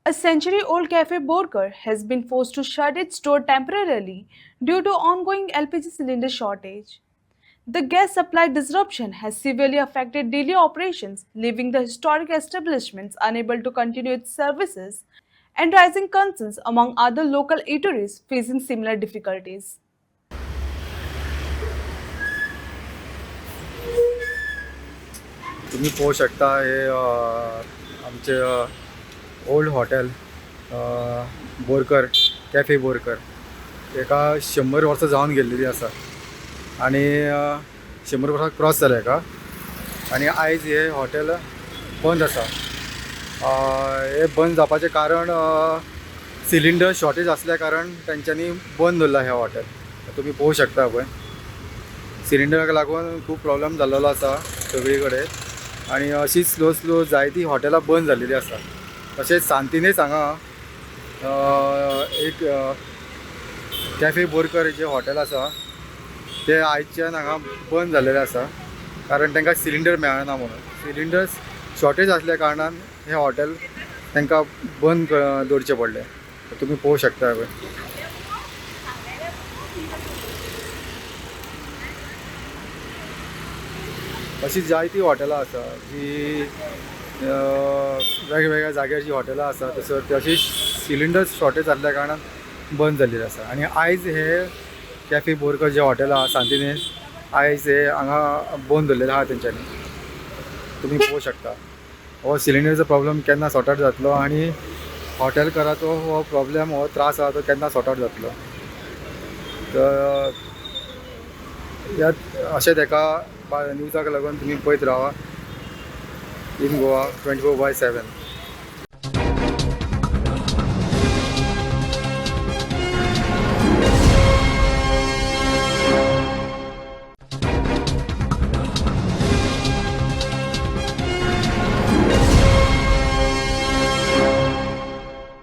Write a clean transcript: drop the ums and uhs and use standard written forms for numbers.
A century-old cafe Borkar has been forced to shut its door temporarily due to ongoing LPG cylinder shortage. The gas supply disruption has severely affected daily operations, leaving the historic establishments unable to continue its services and rising concerns among other local eateries facing similar difficulties. तुम्ही पाहू शकता हे आमचे old hotel Borkar cafe Borkar एका 100 वर्सां जावन गेल्लेली आसा आणि 100 वर्सां क्रॉस जाल्या का आणि आयज हे हॉटेल बंद आसा. हे बंद जावपाचें कारण सिलिंडर शॉर्टेज असल्या कारण तेंच्यांनी बंद दवरला हे हॉटेल. तुम्ही पळोवं शकता पळय सिलिंडराक लागून खूब प्रॉब्लेम जाल्लो आसा सगळी कडेन आणि अशी स्लो जायती हॉटेलां बंद जाल्लेली आसा. तशेंच सांतिनेज हांगा एक कॅफे बोरकर जे हॉटेल आसा ते आयच्यान हांगा बंद जाल्लेले आसा कारण तांकां सिलिंडर मेळना म्हणून. सिलिंडर शॉर्टेज असल्या कारणान हे हॉटेल तांकां बंद दवरचें पडलें. तुम्ही पळोवं शकता पळय. अशी जायती हॉटेलां आसा जी वेगवेगळ्या जाग्यार जी हॉटेलां आसा तशी सिलिंडर शॉर्टेज जाल्ल्या कारणान बंद जाल्लेली आसा. आणि आयज हे कॅफे बोरकर जे हॉटेल आहा सांतिनेज आयज हे हांगा बंद दवरलेले आहा तेंच्यांनी. तुम्ही पळोवं शकता हो सिलिंडरचो प्रॉब्लेम केन्ना सॉर्ट आउट जातलो आणि हॉटेलकाराचो हो प्रॉब्लेम हो त्रास आहा तो केन्ना सॉर्ट आउट जातलो. तर ह्यात अशेंच एका न्यूजाक लागून तुम्ही पळयत रावा इन गोवा 24/7.